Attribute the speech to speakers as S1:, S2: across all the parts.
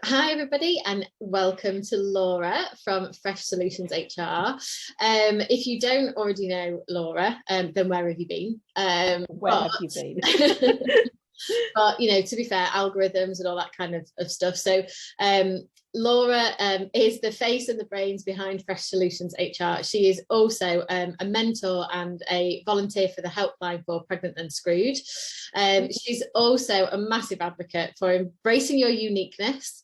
S1: Hi everybody and welcome to Laura from Fresh Solutions HR. If you don't already know Laura, then where have you been?
S2: Where have you been?
S1: But you know, to be fair, algorithms and all that kind of stuff. So Laura is the face and the brains behind Fresh Solutions HR. She is also a mentor and a volunteer for the helpline for Pregnant and Screwed. She's also a massive advocate for embracing your uniqueness,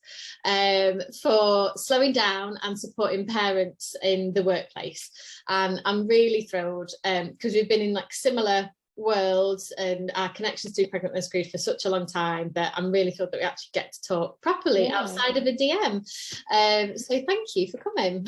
S1: for slowing down and supporting parents in the workplace. And I'm really thrilled because we've been in like similar worlds and our connections to Pregnant and Screwed for such a long time that I'm really thrilled that we actually get to talk properly outside of a DM. So thank you for coming.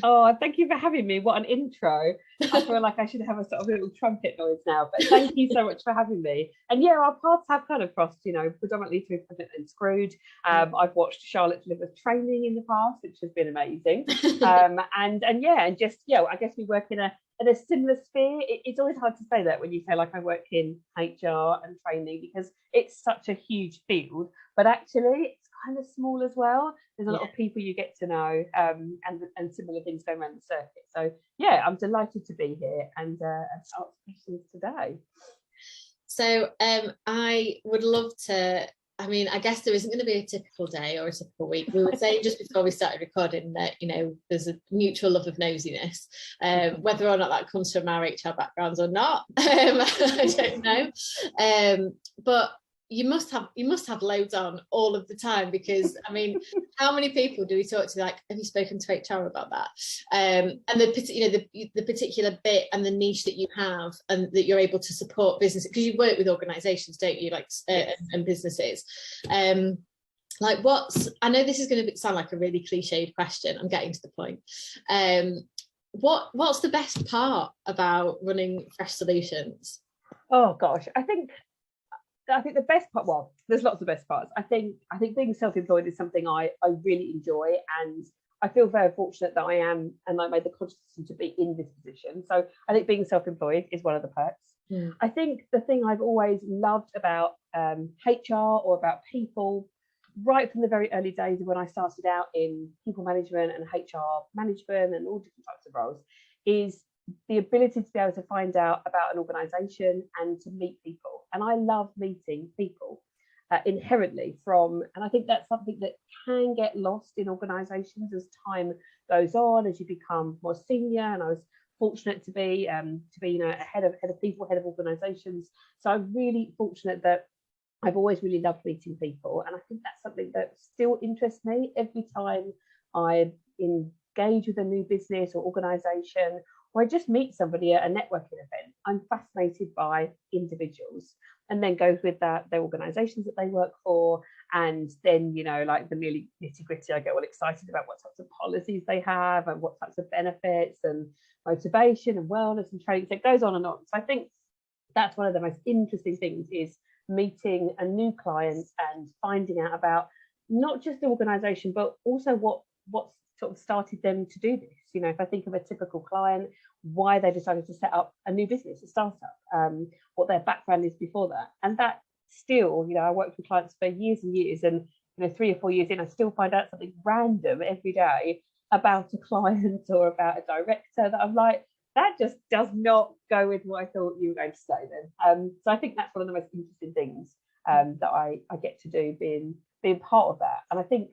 S2: Oh, thank you for having me. What an intro. I feel like I should have a sort of little trumpet noise now, but thank you so much for having me. And yeah, our paths have kind of crossed, you know, predominantly through Pregnant and Screwed. I've watched Charlotte deliver training in the past, which has been amazing. And just, yeah, I guess we work in a similar sphere. It's always hard to say that when you say like I work in HR and training, because it's such a huge field, but actually it's kind of small as well. There's a lot of people you get to know, and similar things going around the circuit. So yeah, I'm delighted to be here and answer questions today.
S1: So I would love to, I mean, I guess there isn't going to be a typical day or a typical week. We were saying just before we started recording that, you know, there's a mutual love of nosiness, whether or not that comes from our HR backgrounds or not, I don't know. But you must have loads on all of the time, because I mean, how many people do we talk to like, have you spoken to HR about that? And the particular bit and the niche that you have and that you're able to support businesses, because you work with organizations, don't you, like and businesses. Like I know this is going to sound like a really cliched question, I'm getting to the point. What's the best part about running Fresh Solutions?
S2: Oh gosh, I think the best part, well, there's lots of best parts. I think being self-employed is something I really enjoy, and I feel very fortunate that I am, and I made the conscious decision to be in this position. So I think being self-employed is one of the perks. I think the thing I've always loved about HR or about people, right from the very early days of when I started out in people management and HR management and all different types of roles, is the ability to be able to find out about an organisation and to meet people. And I love meeting people inherently and I think that's something that can get lost in organisations as time goes on, as you become more senior. And I was fortunate to be you know, a head of people, head of organisations. So I'm really fortunate that I've always really loved meeting people, and I think that's something that still interests me every time I engage with a new business or organisation, or I just meet somebody at a networking event. I'm fascinated by individuals, and then goes with that their organisations that they work for, and then, you know, like the really nitty gritty, I get all excited about what types of policies they have and what types of benefits and motivation and wellness and training. So it goes on and on. So I think that's one of the most interesting things, is meeting a new client and finding out about not just the organisation, but also what sort of started them to do this. You know, if I think of a typical client, why they decided to set up a new business, a startup, what their background is before that. And that still, you know, I worked with clients for years and years, and, you know, 3 or 4 years in, I still find out something random every day about a client or about a director that I'm like, that just does not go with what I thought you were going to say then. So I think that's one of the most interesting things that I get to do, being part of that. And I think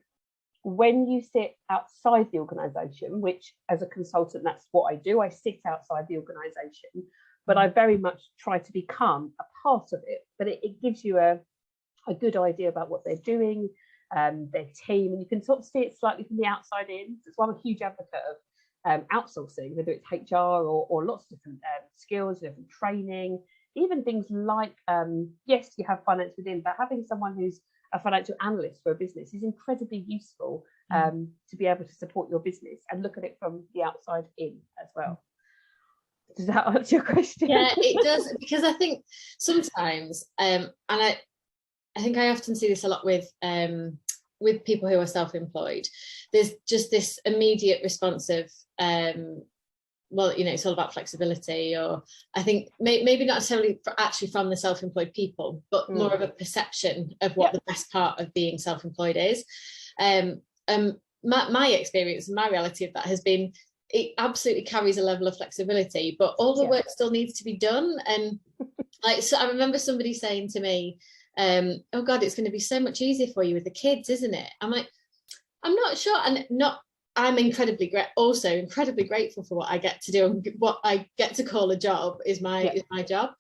S2: when you sit outside the organisation, which as a consultant, that's what I do, I sit outside the organisation, but I very much try to become a part of it. But it gives you a good idea about what they're doing, their team, and you can sort of see it slightly from the outside in. That's why I'm a huge advocate of outsourcing, whether it's HR or lots of different skills, different training, even things like, yes, you have finance within, but having someone who's a financial analyst for a business is incredibly useful to be able to support your business and look at it from the outside in as well. Does that answer your question?
S1: Yeah, it does, because I think sometimes, and I think I often see this a lot with people who are self-employed, there's just this immediate response of well, you know, it's all about flexibility, or I think maybe not necessarily actually from the self-employed people, but more of a perception of what the best part of being self-employed is. My experience and my reality of that has been, it absolutely carries a level of flexibility, but all the work still needs to be done. And like, so I remember somebody saying to me, oh God, it's going to be so much easier for you with the kids, isn't it? I'm like, I'm not sure. And I'm incredibly grateful for what I get to do, and what I get to call a job is my job.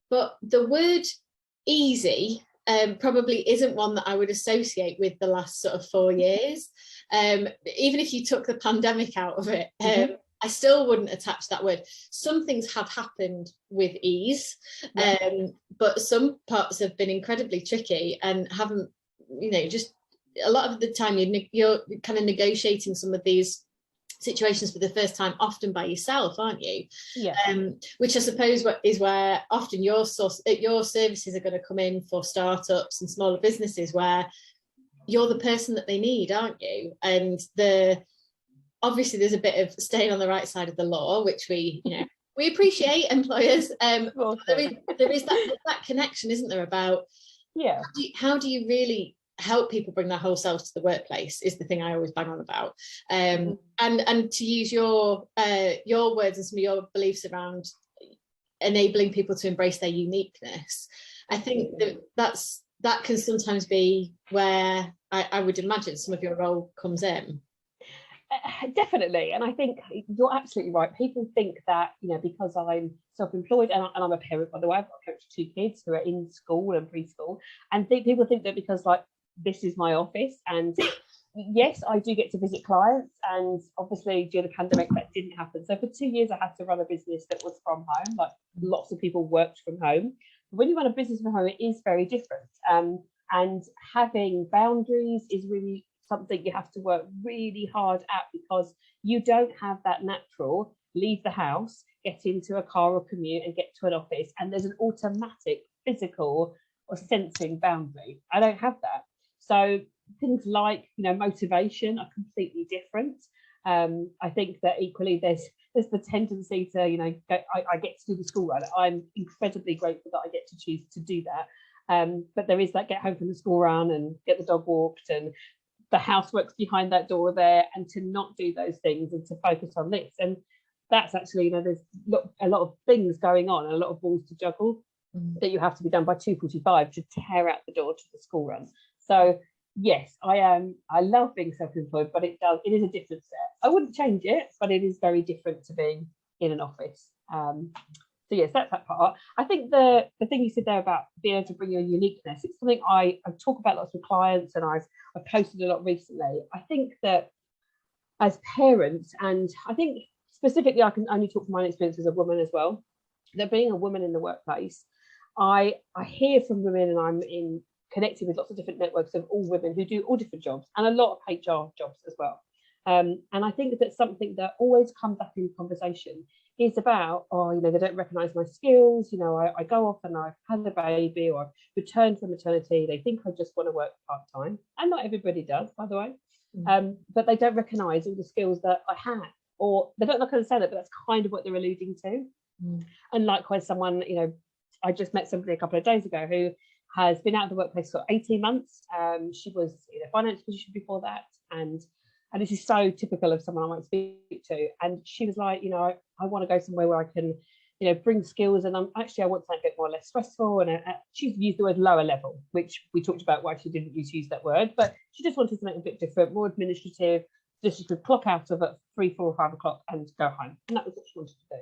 S1: But the word easy probably isn't one that I would associate with the last sort of 4 years. Even if you took the pandemic out of it, I still wouldn't attach that word. Some things have happened with ease, but some parts have been incredibly tricky and haven't, you know, just a lot of the time you're kind of negotiating some of these situations for the first time, often by yourself, aren't you?
S2: Yeah.
S1: Which I suppose is where often your services are going to come in for startups and smaller businesses, where you're the person that they need, aren't you? And obviously there's a bit of staying on the right side of the law, which we appreciate, employers. There is that connection, isn't there, about how do you really help people bring their whole selves to the workplace, is the thing I always bang on about. And to use your words and some of your beliefs around enabling people to embrace their uniqueness, I think that can sometimes be where I would imagine some of your role comes in.
S2: Definitely. And I think you're absolutely right. People think that, you know, because I'm self-employed, and I'm a parent, by the way, I've got 2 kids who are in school and preschool, and people think that because, like, this is my office, and yes, I do get to visit clients, and obviously during the pandemic that didn't happen. So for 2 years I had to run a business that was from home, like lots of people worked from home. But when you run a business from home, it is very different, and having boundaries is really something you have to work really hard at, because you don't have that natural leave the house, get into a car or commute and get to an office, and there's an automatic physical or sensing boundary. I don't have that. So things like, you know, motivation are completely different. I think that equally there's the tendency to, you know, I get to do the school run. I'm incredibly grateful that I get to choose to do that. But there is that get home from the school run and get the dog walked, and the housework's behind that door there, and to not do those things and to focus on this. And that's actually, you know, there's a lot of things going on, and a lot of balls to juggle that you have to be done by 2:45 to tear out the door to the school run. So yes, I love being self-employed, but it is a different set. I wouldn't change it, but it is very different to being in an office. So yes, that's that part. I think the thing you said there about being able to bring your uniqueness, it's something I talk about lots with clients, and I've posted a lot recently. I think that as parents, and I think specifically I can only talk from my experience as a woman as well, that being a woman in the workplace, I hear from women, and I'm connected with lots of different networks of all women who do all different jobs, and a lot of HR jobs as well. And I think that's something that always comes up in conversation is about, oh, you know, they don't recognise my skills. You know, I go off and I've had a baby, or I've returned from maternity. They think I just want to work part-time. And not everybody does, by the way. But they don't recognise all the skills that I had, or they don't look understand it, but that's kind of what they're alluding to. And likewise, someone, you know, I just met somebody a couple of days ago who has been out of the workplace for 18 months. She was in a finance position before that, and this is so typical of someone I might speak to. And she was like, you know, I want to go somewhere where I can, you know, bring skills, and I want something a bit more or less stressful. And she's used the word lower level, which we talked about why she didn't use that word, but she just wanted something a bit different, more administrative, just she could clock out of at 3, 4, or 5 o'clock and go home. And that was what she wanted to do.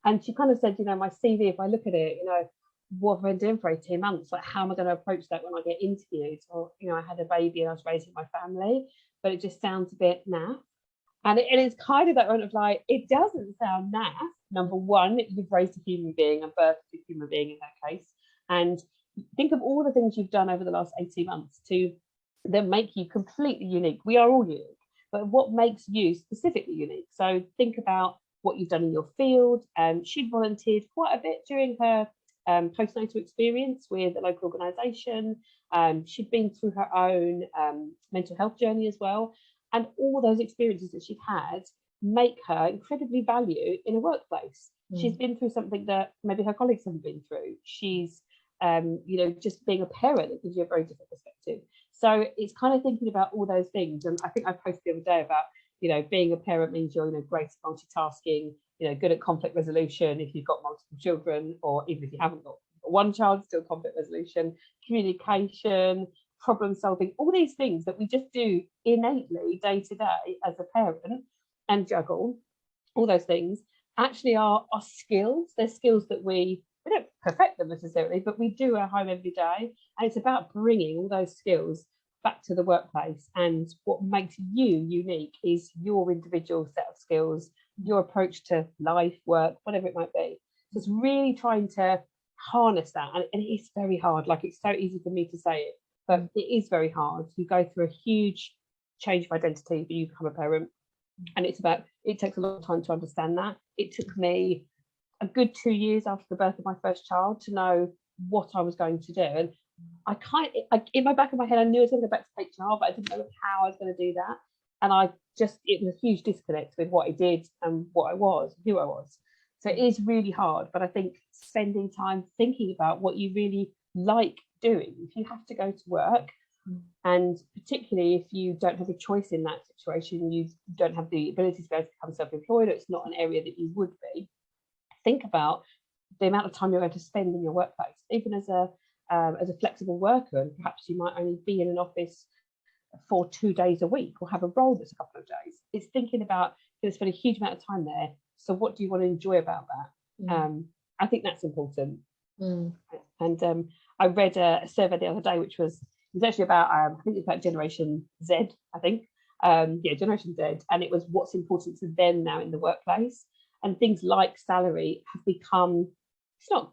S2: And she kind of said, you know, my CV, if I look at it, you know, what have I been doing for 18 months? Like, how am I going to approach that when I get interviewed? Or, you know, I had a baby and I was raising my family, but it just sounds a bit naff. And it is kind of that kind of like, it doesn't sound naff. Number one, you've raised a human being and birthed a human being in that case. And think of all the things you've done over the last 18 months to then make you completely unique. We are all unique, but what makes you specifically unique? So think about what you've done in your field. She volunteered quite a bit during her postnatal experience with a local organisation. She'd been through her own mental health journey as well. And all those experiences that she'd had make her incredibly valued in a workplace. She's been through something that maybe her colleagues haven't been through. She's just being a parent, it gives you a very different perspective. So it's kind of thinking about all those things. And I think I posted the other day about, being a parent means you're, great at multitasking, good at conflict resolution if you've got multiple children, or even if you haven't got one child, still conflict resolution, communication, problem solving, all these things that we just do innately day to day as a parent and juggle. All those things actually are skills. They're skills that we don't perfect them necessarily, but we do at home every day. And it's about bringing all those skills back to the workplace. And what makes you unique is your individual set of skills, your approach to life, work, whatever it might be. So it's really trying to harness that. And it is very hard. Like, it's so easy for me to say it, but it is very hard. You go through a huge change of identity when you become a parent. And it takes a long time to understand that. It took me a good 2 years after the birth of my first child to know what I was going to do. And in my back of my head, I knew I was going to go back to HR, but I didn't know how I was going to do that. And it was a huge disconnect with what I did and what I was, who I was. So it is really hard, but I think spending time thinking about what you really like doing, if you have to go to work, and particularly if you don't have a choice in that situation, you don't have the ability to be able to become self-employed, or it's not an area that you would be, think about the amount of time you're going to spend in your workplace, even as a flexible worker. And perhaps you might only be in an office for 2 days a week, or have a role that's a couple of days. It's thinking about, you're going to spend a huge amount of time there, so what do you want to enjoy about that? I think that's important. And I read a survey the other day, which was actually about I think it's about Generation Z, Generation Z, and it was what's important to them now in the workplace. And things like salary have become, it's not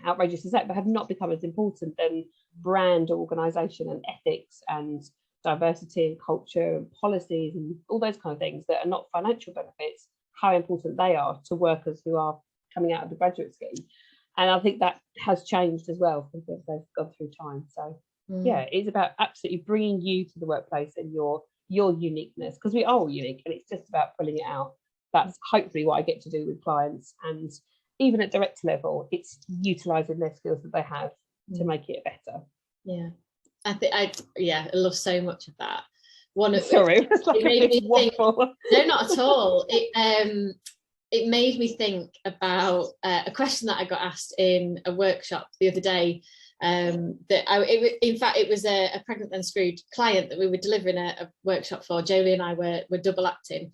S2: outrageous to say, but have not become as important than brand, organisation, and ethics, and diversity and culture and policies and all those kind of things that are not financial benefits, how important they are to workers who are coming out of the graduate scheme. And I think that has changed as well as they've gone through time. So it's about absolutely bringing you to the workplace and your uniqueness, because we are all unique, and it's just about pulling it out. That's hopefully what I get to do with clients, and even at director level, it's utilising their skills that they have to make it better.
S1: I love so much of that.
S2: It made me think,
S1: no, not at all. It made me think about a question that I got asked in a workshop the other day. It was a pregnant and screwed client that we were delivering a workshop for. Jolie and I were double acting,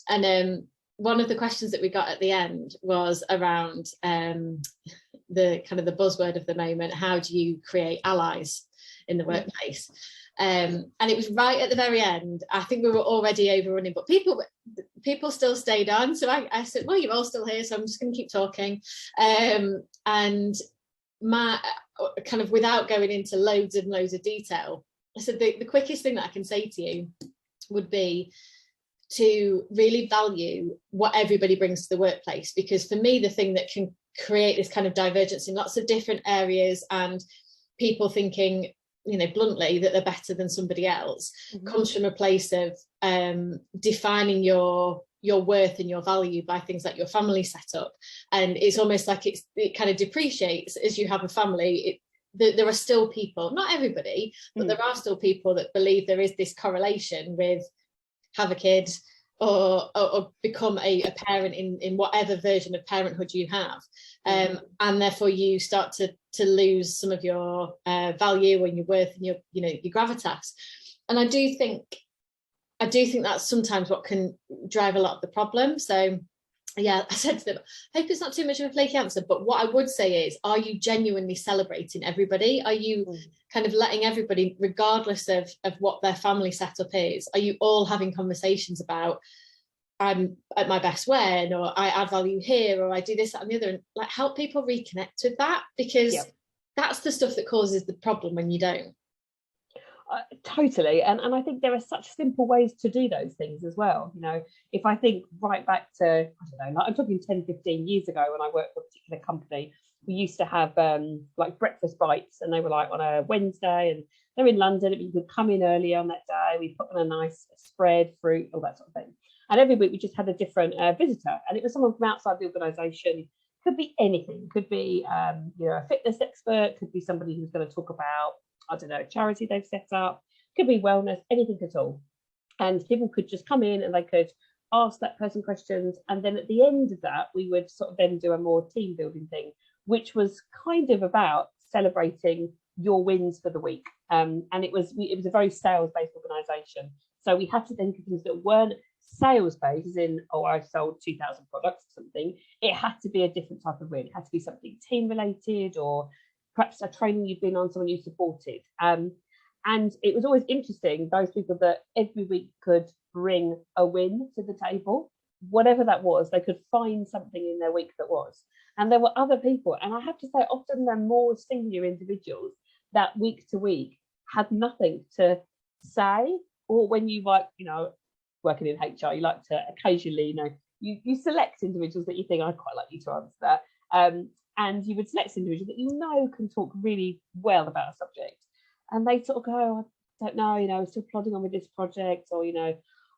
S1: and one of the questions that we got at the end was around the kind of the buzzword of the moment: how do you create allies in the workplace? And it was right at the very end. I think we were already overrunning, but people still stayed on. So I said, well, you're all still here, so I'm just going to keep talking. And my kind of, without going into loads and loads of detail, I said the quickest thing that I can say to you would be to really value what everybody brings to the workplace. Because for me, the thing that can create this kind of divergence in lots of different areas, and people thinking, bluntly, that they're better than somebody else, comes from a place of defining your worth and your value by things like your family setup. And it's almost like it kind of depreciates as you have a family. There are still people, not everybody, but there are still people that believe there is this correlation with have a kid or become a parent in whatever version of parenthood you have, and therefore you start to lose some of your value and your worth and your gravitas. And I do think that's sometimes what can drive a lot of the problem. So I said to them, I hope it's not too much of a flaky answer, but what I would say is, are you genuinely celebrating everybody? Are you kind of letting everybody, regardless of what their family setup is, are you all having conversations about, I'm at my best when, or I add value here, or I do this, that, and the other, and like help people reconnect with that, because that's the stuff that causes the problem when you don't.
S2: Totally. And I think there are such simple ways to do those things as well. If I think right back to, I don't know, like I'm talking 10, 15 years ago when I worked for a particular company, we used to have like breakfast bites, and they were like on a Wednesday, and they're in London. You could come in early on that day. We put on a nice spread, fruit, all that sort of thing. And every week we just had a different visitor, and it was someone from outside the organisation. Could be anything. Could be a fitness expert. Could be somebody who's going to talk about, I don't know, a charity they've set up. Could be wellness. Anything at all. And people could just come in and they could ask that person questions, and then at the end of that we would sort of then do a more team building thing, which was kind of about celebrating your wins for the week. And it was a very sales based organisation, so we had to think of things that weren't sales based, as in, oh, I sold 2,000 products or something. It had to be a different type of win. It had to be something team related, or perhaps a training you've been on, someone you supported. And it was always interesting, those people that every week could bring a win to the table, whatever that was. They could find something in their week that was. And there were other people, and I have to say, often they're more senior individuals that week to week had nothing to say. Or when you like, working in HR, you like to occasionally, you select individuals that you think, I'd quite like you to answer that. And you would select individuals that can talk really well about a subject. And they sort of go, I don't know, we're still plodding on with this project, or,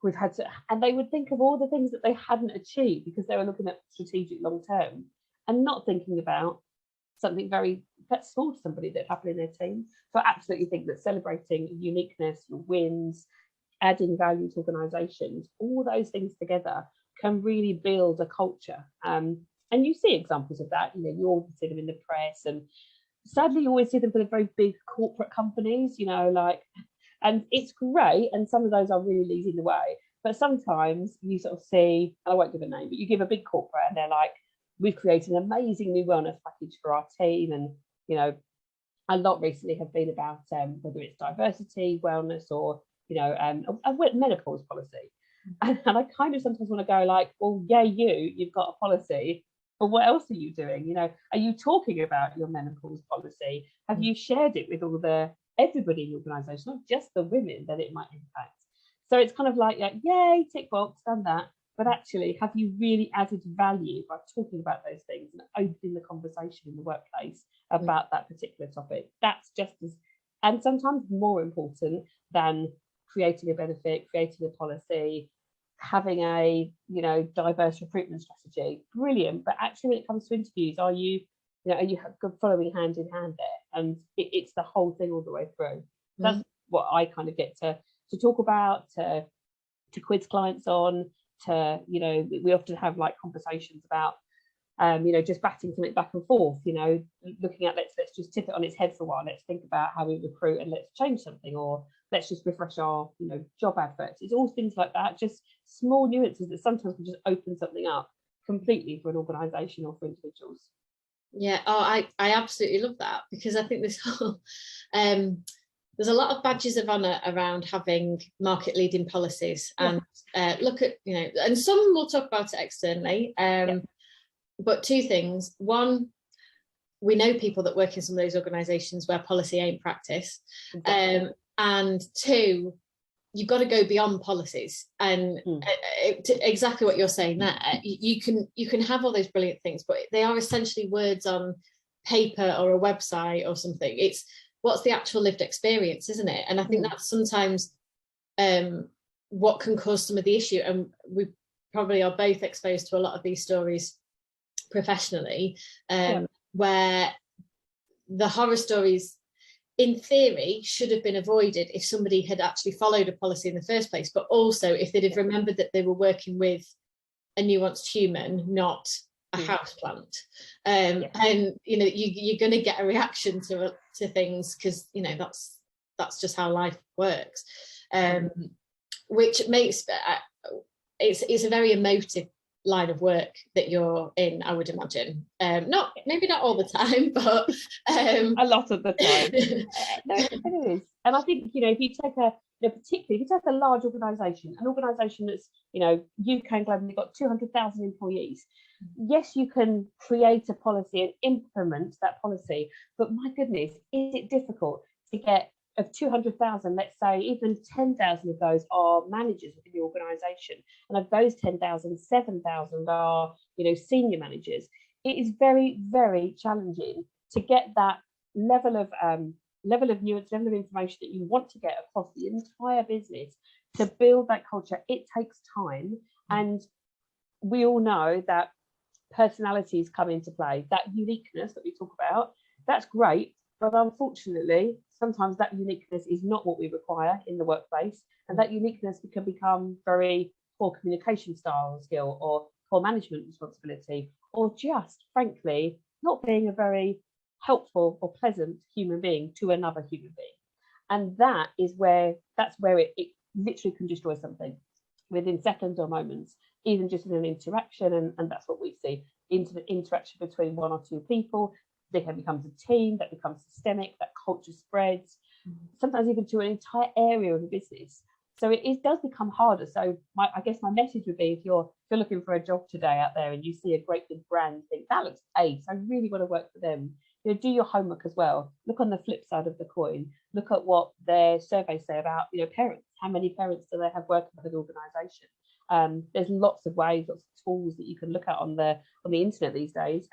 S2: we've had to, and they would think of all the things that they hadn't achieved because they were looking at strategic long term and not thinking about something very small to somebody that happened in their team. So I absolutely think that celebrating uniqueness, your wins, adding value to organisations, all those things together can really build a culture. And you see examples of that. You all see them in the press, and sadly you always see them for the very big corporate companies, and it's great, and some of those are really leading the way. But sometimes you sort of see, and I won't give a name, but you give a big corporate and they're like, we've created an amazing new wellness package for our team. And a lot recently have been about whether it's diversity, wellness, or a menopause policy. And I kind of sometimes want to go like, well, yeah, you've got a policy, but what else are you doing? Are you talking about your menopause policy? Have you shared it with everybody in the organisation, not just the women that it might impact? So it's kind of like, yay, tick box, done that. But actually, have you really added value by talking about those things and opening the conversation in the workplace about that particular topic? That's just as, and sometimes more important than creating a benefit, creating a policy, having a diverse recruitment strategy. Brilliant. But actually, when it comes to interviews, are you following hand in hand there? And it's the whole thing all the way through. That's what I kind of get to talk about, to quiz clients on, to we often have like conversations about just batting something back and forth, looking at let's just tip it on its head for a while, let's think about how we recruit and let's change something, or let's just refresh our job adverts. It's all things like that, just small nuances that sometimes can just open something up completely for an organisation or for individuals.
S1: Yeah, I absolutely love that, because I think this whole there's a lot of badges of honour around having market leading policies, and look at and some will talk about it externally, but two things. One, we know people that work in some of those organisations where policy ain't practice. Exactly. And two, you've got to go beyond policies, and exactly what you're saying there. You can have all those brilliant things, but they are essentially words on paper or a website or something. It's what's the actual lived experience, isn't it? And I think that's sometimes what can cause some of the issue. And we probably are both exposed to a lot of these stories professionally, where the horror stories in theory should have been avoided if somebody had actually followed a policy in the first place, but also if they'd have remembered that they were working with a nuanced human, not a houseplant. And you're going to get a reaction to things, because that's just how life works, which makes it's a very emotive line of work that you're in, I would imagine. Maybe not all the time, but
S2: a lot of the time. No, it is. And I think if you take particularly if you take a large organisation, an organisation that's UK and globally got 200,000 employees, yes, you can create a policy and implement that policy, but my goodness, is it difficult to get of 200,000, let's say even 10,000 of those are managers within the organisation, and of those 10,000, 7,000 are senior managers. It is very, very challenging to get that level of nuance, level of information that you want to get across the entire business to build that culture. It takes time, And we all know that personalities come into play. That uniqueness that we talk about, that's great, but unfortunately, sometimes that uniqueness is not what we require in the workplace, and that uniqueness can become very poor communication style skill, or poor management responsibility, or just, frankly, not being a very helpful or pleasant human being to another human being. And that's where it literally can destroy something within seconds or moments, even just in an interaction. And that's what we see, into the interaction between one or two people. They can become a team that becomes systemic, that culture spreads, sometimes even to an entire area of a business. So it does become harder. So I guess my message would be, if you're looking for a job today out there and you see a great big brand, think that looks ace, I really want to work for them. Do your homework as well. Look on the flip side of the coin. Look at what their surveys say about parents. How many parents do they have working for the organisation? There's lots of ways, lots of tools that you can look at on the internet these days,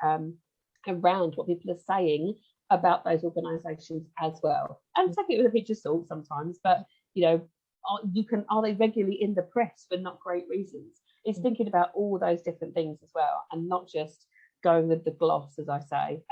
S2: around what people are saying about those organisations as well. And take it with a pinch of salt sometimes, but are they regularly in the press for not great reasons? It's thinking about all those different things as well, and not just going with the gloss, as I say,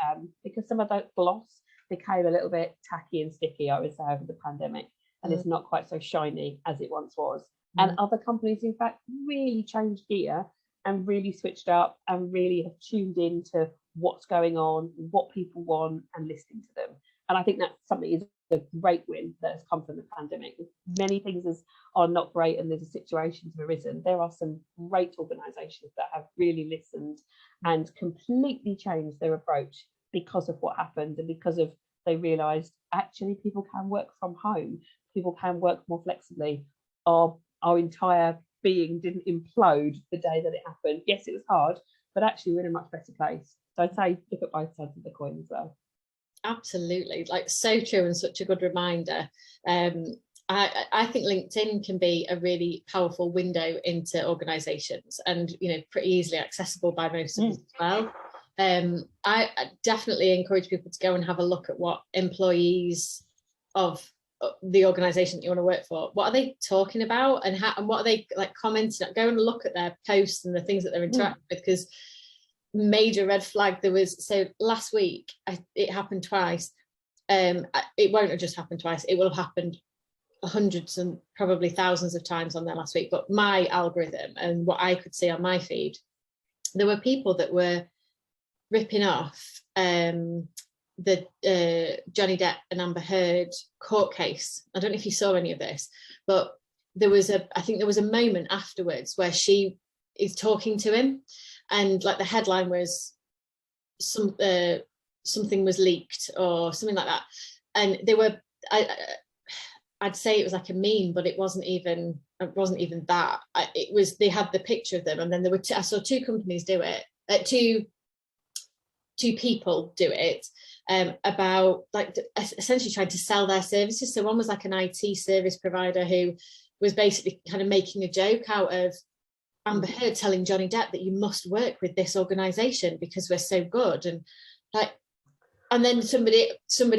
S2: because some of that gloss became a little bit tacky and sticky, I would say, over the pandemic, and it's not quite so shiny as it once was. And other companies, in fact, really changed gear and really switched up and really have tuned into what's going on, what people want, and listening to them. And I think that's something is a great win that has come from the pandemic. Many things are not great and there's situations have arisen. There are some great organisations that have really listened and completely changed their approach because of what happened, and because of they realised actually people can work from home, people can work more flexibly. Our entire being didn't implode the day that it happened. Yes, it was hard, but actually we're in a much better place. So I'd say look at both sides of the coin as well.
S1: Absolutely, like so true, and such a good reminder. I think LinkedIn can be a really powerful window into organisations, and pretty easily accessible by most of us as well. I definitely encourage people to go and have a look at what employees of the organisation that you want to work for, what are they talking about, and what are they like commenting. Go and look at their posts and the things that they're interacting with, because major red flag. So last week it happened twice. It won't have just happened twice, it will have happened hundreds and probably thousands of times on there last week. But my algorithm and what I could see on my feed, there were people that were ripping off the Johnny Depp and Amber Heard court case. I don't know if you saw any of this, but I think there was a moment afterwards where she is talking to him, and like the headline was something was leaked or something like that, and they were I'd say it was like a meme, but it wasn't even that. It was, they had the picture of them, and then there were I saw two companies do it, two people do it, about like essentially trying to sell their services. So one was like an IT service provider who was basically kind of making a joke out of Amber Heard telling Johnny Depp that you must work with this organisation because we're so good, and then somebody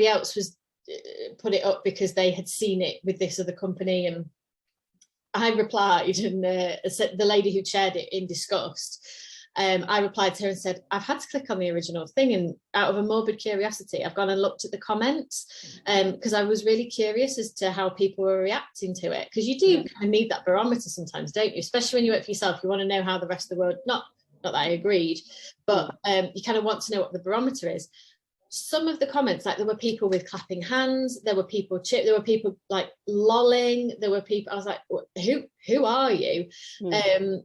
S1: else was put it up because they had seen it with this other company, and I replied, and the lady who shared it in disgust, I replied to her and said, I've had to click on the original thing, and out of a morbid curiosity I've gone and looked at the comments, because I was really curious as to how people were reacting to it, because you do kind of need that barometer sometimes, don't you, especially when you work for yourself. You want to know how the rest of the world, not that I agreed, but you kind of want to know what the barometer is. Some of the comments, like there were people with clapping hands, there were people like lolling, there were people, I was like, who are you?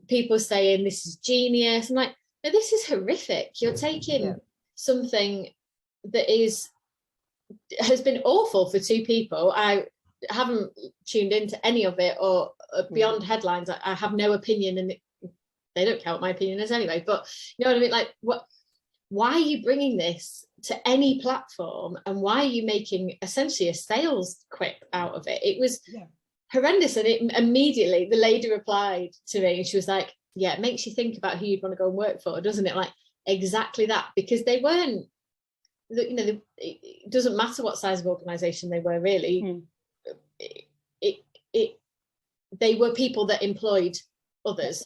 S1: People saying this is genius. I'm like, no, this is horrific. You're taking something that has been awful for two people. I haven't tuned into any of it, or beyond headlines. I have no opinion, and they don't count my opinion as anyway, but you know what I mean? Like, why are you bringing this to any platform, and why are you making essentially a sales quip out of it? It was horrendous. And it immediately, the lady replied to me and she was like, yeah, it makes you think about who you'd want to go and work for, doesn't it? Like, exactly that, because they weren't, it doesn't matter what size of organisation they were, really. They were people that employed others,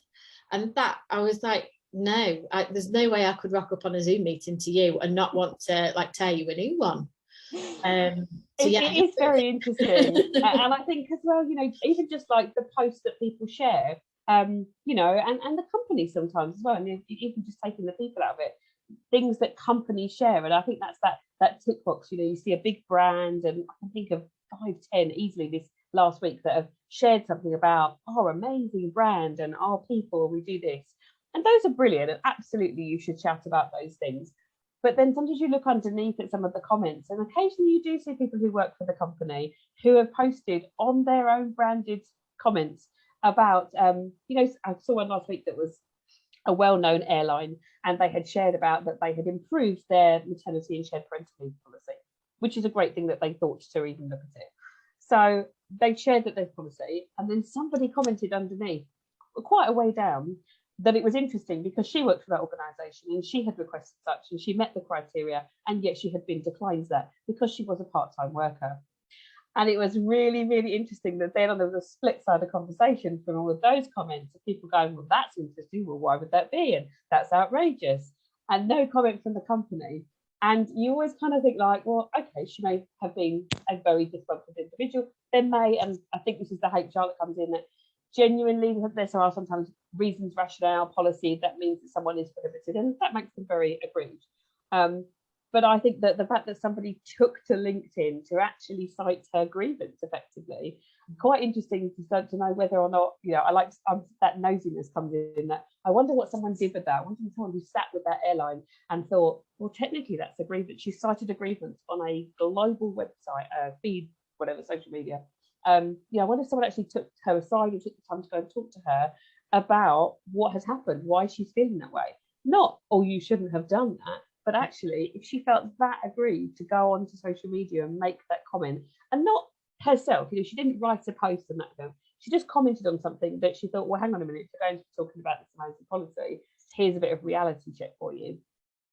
S1: And that I was like, no, there's no way I could rock up on a Zoom meeting to you and not want to like tear you a new one. So yeah,
S2: it is very interesting. And I think as well, you know, even just like the posts that people share, you know, and the company sometimes as well, and even just taking the people out of it, things that companies share. And I think that's that tick box, you know, you see a big brand, and I can think of 5-10 easily this last week that have shared something about our amazing brand and our people, we do this. And those are brilliant, and absolutely you should shout about those things. But then sometimes you look underneath at some of the comments, and occasionally you do see people who work for the company who have posted on their own branded comments about, you know, I saw one last week that was a well-known airline, and they had shared about that they had improved their maternity and shared parental leave policy, which is a great thing that they thought to even look at it. So they shared that their policy, and then somebody commented underneath, quite a way down, that it was interesting because she worked for that organisation and she had requested such and she met the criteria, and yet she had been declined that because she was a part-time worker. And it was really, really interesting that then there was a split-sided conversation from all of those comments of people going, well, that's interesting, well, why would that be? And that's outrageous. And no comment from the company. And you always kind of think like, well, okay, she may have been a very disgruntled individual. There may, and I think this is the HR that comes in, that genuinely there are sometimes reasons, rationale, policy that means that someone is prohibited, and that makes them very aggrieved. But I think that the fact that somebody took to LinkedIn to actually cite her grievance effectively, quite interesting to know whether or not, you know, I like that nosiness comes in, that I wonder what someone did with that. I wonder if someone who sat with that airline and thought, well, technically that's a grievance. She cited a grievance on a global website, feed, whatever, social media. You know, I wonder if someone actually took her aside and took the time to go and talk to her about what has happened, why she's feeling that way. Not, oh, you shouldn't have done that. But actually, if she felt that aggrieved to go onto social media and make that comment, and not herself, you know, she didn't write a post and that, she just commented on something that she thought, well, hang on a minute, if you're going to be talking about this amazing policy, here's a bit of reality check for you.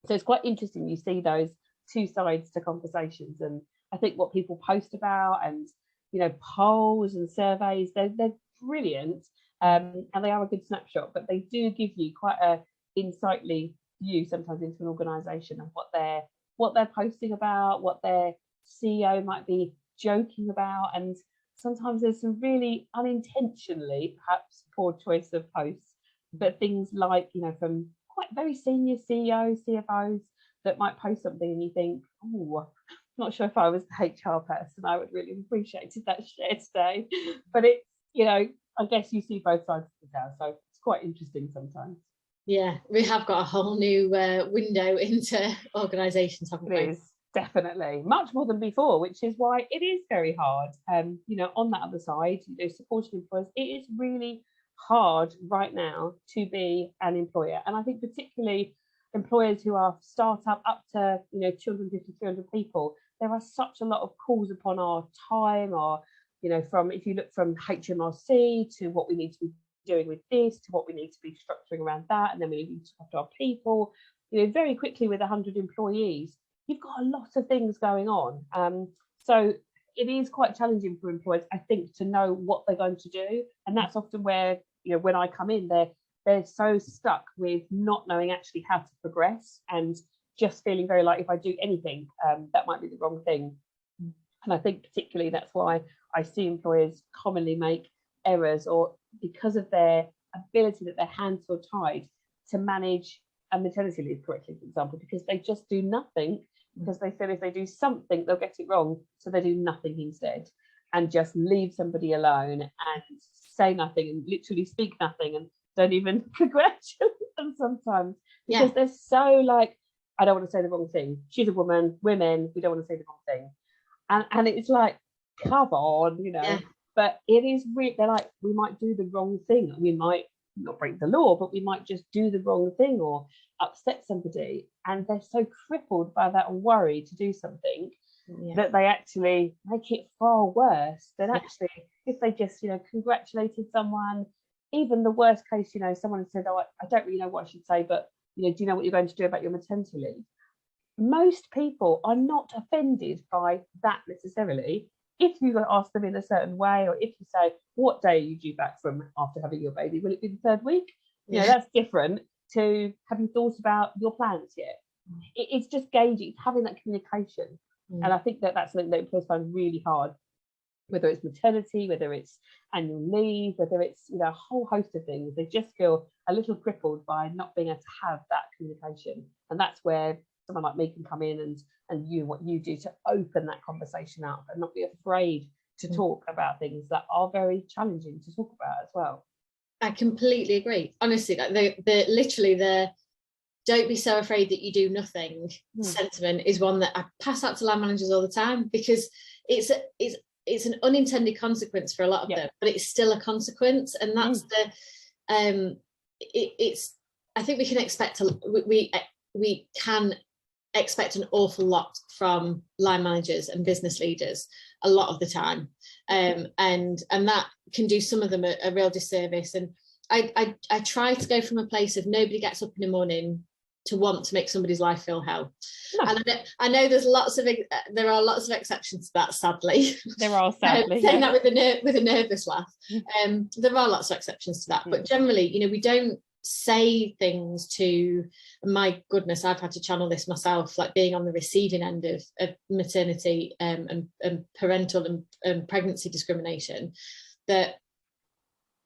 S2: So it's quite interesting. You see those two sides to conversations, and I think what people post about, and you know, polls and surveys, they're brilliant, and they are a good snapshot, but they do give you quite a insightly view sometimes into an organisation and what they're posting about, what their CEO might be joking about, and sometimes there's some really unintentionally perhaps poor choice of posts, but things like, you know, from quite very senior CEOs, CFOs that might post something and you think, oh, not sure if I was the HR person, I would really have appreciated that share today. But it's, you know, I guess you see both sides of the tale, so it's quite interesting sometimes.
S1: Yeah, we have got a whole new window into organisations, haven't we?
S2: It is, definitely, much more than before, which is why it is very hard. You know, on that other side, you know, supporting employers, it is really hard right now to be an employer. And I think particularly employers who are startup up to, you know, 250, 300 people, there are such a lot of calls upon our time, or, you know, from, if you look from HMRC to what we need to be doing with this, to what we need to be structuring around that, and then we need to talk to our people, you know, very quickly with 100 employees, you've got a lot of things going on. So it is quite challenging for employers, I think, to know what they're going to do. And that's often where, you know, when I come in, they're so stuck with not knowing actually how to progress, and just feeling very like, if I do anything, that might be the wrong thing. And I think particularly that's why I see employers commonly make errors, or because of their ability that their hands are tied to manage a maternity leave correctly, for example, because they just do nothing, because they feel if they do something, they'll get it wrong. So they do nothing instead, and just leave somebody alone and say nothing and literally speak nothing, and don't even congratulate them sometimes, because they're so like, I don't want to say the wrong thing. She's a woman, women, we don't want to say the wrong thing. And it's like, come on, you know. Yeah. But it is really, they're like, we might do the wrong thing. We might not break the law, but we might just do the wrong thing or upset somebody. And they're so crippled by that worry to do something that they actually make it far worse than actually if they just, you know, congratulated someone. Even the worst case, you know, someone said, oh, I don't really know what I should say, but, you know, do you know what you're going to do about your maternity leave? Most people are not offended by that necessarily. If you ask them in a certain way, or if you say, what day are you due back from after having your baby? Will it be the third week? You know, that's different to, have you thought about your plans yet? It's just gauging, having that communication. And I think that that's something that employers find really hard, whether it's maternity, whether it's annual leave, whether it's, you know, a whole host of things. They just feel a little crippled by not being able to have that communication. And that's where someone like me can come in and you, what you do to open that conversation up and not be afraid to talk about things that are very challenging to talk about as well.
S1: I completely agree. Honestly, like the don't be so afraid that you do nothing sentiment is one that I pass out to line managers all the time, because it's an unintended consequence for a lot of them, but it's still a consequence. And that's it's I think we can expect we can expect an awful lot from line managers and business leaders a lot of the time, and that can do some of them a real disservice. And I try to go from a place of nobody gets up in the morning to want to make somebody's life feel hell. No. And I know there are lots of exceptions to that, sadly.
S2: There are, sadly.
S1: Saying that with a nervous laugh. There are lots of exceptions to that, but generally, you know, we don't say things to, my goodness, I've had to channel this myself, like being on the receiving end of maternity and parental and pregnancy discrimination, that,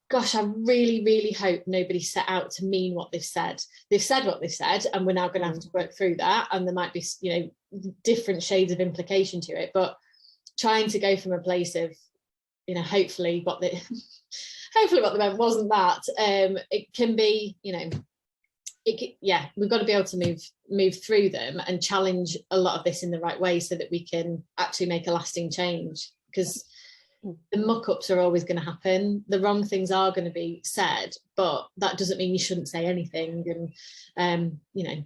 S1: gosh, I really, really hope nobody set out to mean what they've said. They've said what they've said, and we're now going to have to work through that. And there might be, you know, different shades of implication to it. But trying to go from a place of, you know, hopefully what they meant wasn't that. It can be, you know, we've got to be able to move through them and challenge a lot of this in the right way, so that we can actually make a lasting change. Because the muck-ups are always going to happen. The wrong things are going to be said, but that doesn't mean you shouldn't say anything. And you know,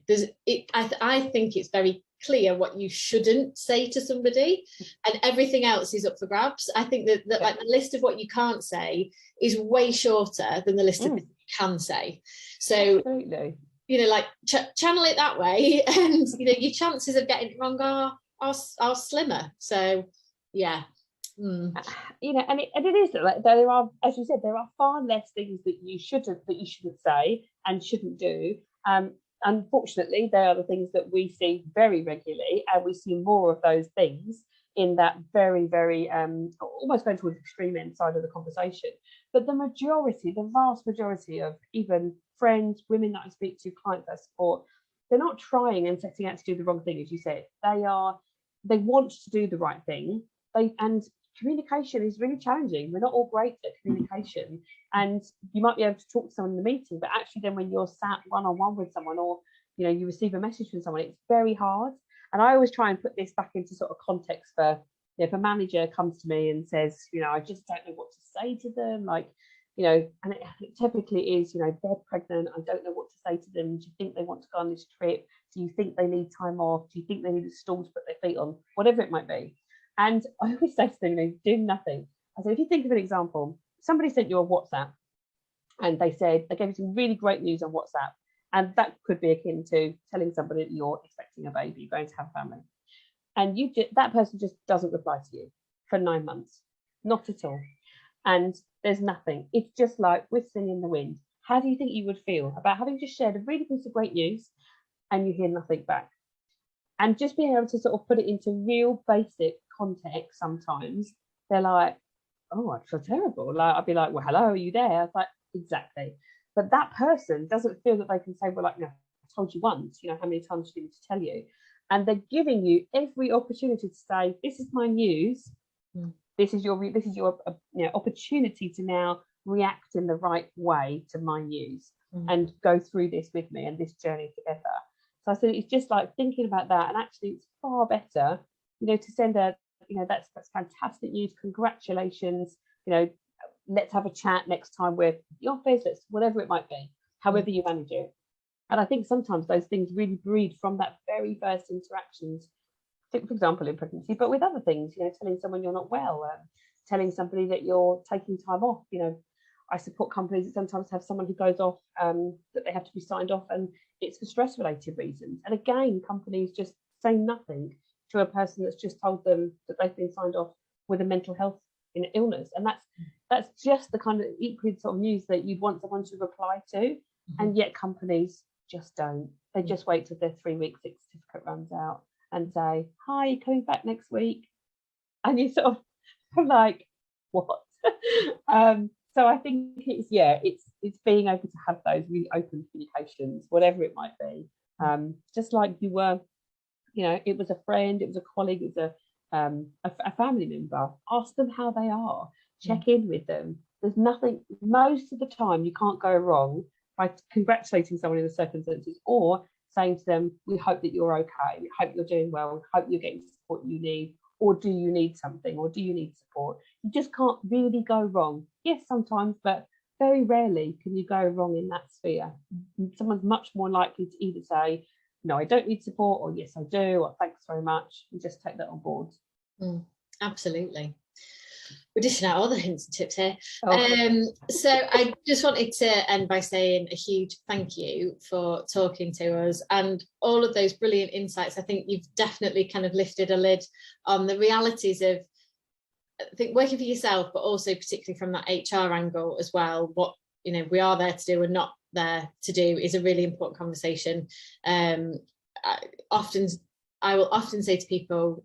S1: I think it's very clear what you shouldn't say to somebody, and everything else is up for grabs. I think that like the list of what you can't say is way shorter than the list of what you can say. So
S2: absolutely,
S1: you know, like channel it that way, and you know, your chances of getting it wrong are slimmer. So yeah.
S2: You know, and it is like, there are, as you said, there are far less things that you shouldn't say and shouldn't do. Unfortunately, they are the things that we see very regularly, and we see more of those things in that very, very almost going towards the extreme end side of the conversation. But the vast majority of even friends, women that I speak to, clients that I support, they're not trying and setting out to do the wrong thing, as you said. They want to do the right thing. And communication is really challenging. We're not all great at communication, and you might be able to talk to someone in the meeting, but actually then when you're sat one-on-one with someone, or you know, you receive a message from someone, it's very hard. And I always try and put this back into sort of context for, you know, if a manager comes to me and says, you know, I just don't know what to say to them, like, you know, and it typically is, you know, they're pregnant, I don't know what to say to them. Do you think they want to go on this trip? Do you think they need time off? Do you think they need a stool to put their feet on? Whatever it might be. And I always say to them, you know, do nothing. I say, if you think of an example, somebody sent you a WhatsApp and they gave you some really great news on WhatsApp. And that could be akin to telling somebody that you're expecting a baby, you're going to have a family. And that person just doesn't reply to you for 9 months, not at all. And there's nothing. It's just like whistling in the wind. How do you think you would feel about having just shared a really piece of great news and you hear nothing back? And just being able to sort of put it into real basic context, sometimes they're like, oh, I feel terrible. Like, I'd be like, well, hello, are you there? I was like, exactly. But that person doesn't feel that they can say, well, like, no, I told you once, you know, how many times do you need to tell you? And they're giving you every opportunity to say, this is my news. This is your you know, opportunity to now react in the right way to my news and go through this with me and this journey together. So I said, it's just like thinking about that, and actually it's far better, you know, to send a, you know, that's fantastic news, congratulations, you know, let's have a chat next time we're at the office, whatever it might be, however you manage it. And I think sometimes those things really breed from that very first interactions, for example, in pregnancy, but with other things, you know, telling someone you're not well, telling somebody that you're taking time off. You know, I support companies that sometimes have someone who goes off, that they have to be signed off, and it's for stress related reasons. And again, companies just say nothing to a person that's just told them that they've been signed off with a mental health illness. And that's just the kind of equally sort of news that you'd want someone to reply to. And yet companies just don't. They just wait till their 3-week certificate runs out and say, hi, you're coming back next week. And you sort of are like, what? So I think it's being able to have those really open communications, whatever it might be. Just like you were, it was a friend, it was a colleague, it was a family member. Ask them how they are. Check in with them. There's nothing, most of the time, you can't go wrong by congratulating someone in the circumstances or saying to them, we hope that you're okay, we hope you're doing well, we hope you're getting the support you need, or do you need something, or do you need support? You just can't really go wrong. Yes, sometimes, but very rarely can you go wrong in that sphere. Someone's much more likely to either say, no, I don't need support, or yes, I do, or thanks very much, and just take that on board.
S1: Absolutely. We're dishing out all the hints and tips here.
S2: Oh.
S1: So I just wanted to end by saying a huge thank you for talking to us and all of those brilliant insights. I think you've definitely kind of lifted a lid on the realities of, I think, working for yourself, but also particularly from that HR angle as well. What we are there to do and not there to do is a really important conversation. I will often say to people,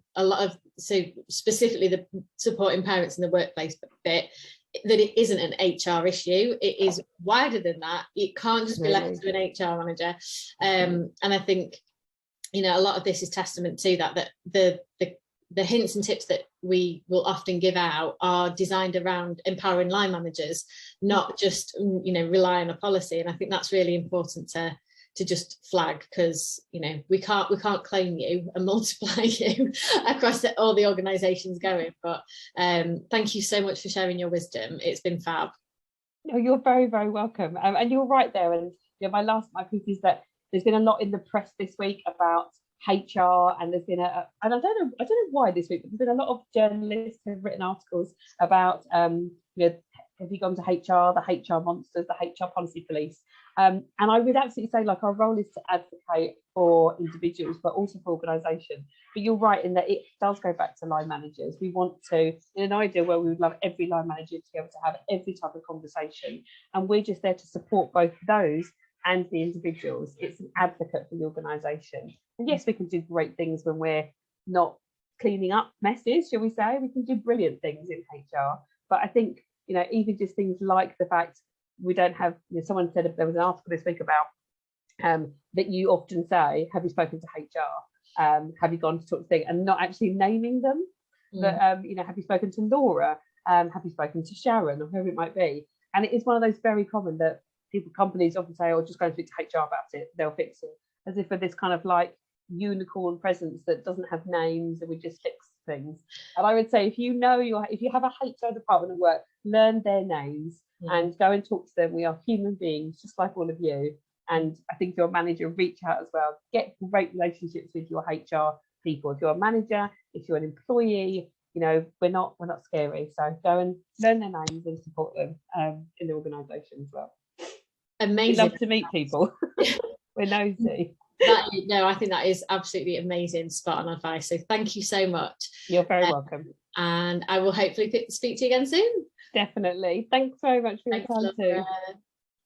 S1: so specifically the supporting parents in the workplace bit, that it isn't an HR issue. It is wider than that. It can't just be left to an HR manager. And I think, a lot of this is testament to that the hints and tips that we will often give out are designed around empowering line managers, not just, rely on a policy. And I think that's really important to just flag, because we can't clone you and multiply you across all the organizations going, but thank you so much for sharing your wisdom. It's been fab.
S2: No, you're very, very welcome. And you're right there. And my piece is that there's been a lot in the press this week about HR, and there's been and I don't know why this week, but there's been a lot of journalists who have written articles about have you gone to HR, the HR monsters, the HR policy police. And I would absolutely say, our role is to advocate for individuals, but also for organisations. But you're right in that it does go back to line managers. We want to, in an ideal world, we would love every line manager to be able to have every type of conversation. And we're just there to support both those and the individuals. It's an advocate for the organisation. And yes, we can do great things when we're not cleaning up messes, shall we say. We can do brilliant things in HR. But I think, even just things like the fact we don't have, someone said, there was an article this week about that you often say, have you spoken to HR? Have you gone to talk to things, and not actually naming them? But, have you spoken to Laura? Have you spoken to Sharon, or whoever it might be? And it is one of those very common that companies often say, oh, just go and speak to HR about it, they'll fix it. As if for this kind of unicorn presence that doesn't have names and we just fix things. And I would say, if you have a HR department at work, learn their names and go and talk to them. We are human beings, just like all of you. And I think your manager, reach out as well. Get great relationships with your HR people. If you're a manager, if you're an employee, we're not scary. So go and learn their names and support them in the organisation as well.
S1: Amazing.
S2: We love to meet people. We're nosy.
S1: I think that is absolutely amazing, spot on advice. So thank you so much.
S2: You're very welcome.
S1: And I will hopefully speak to you again soon.
S2: Definitely. Thanks very much for your time too.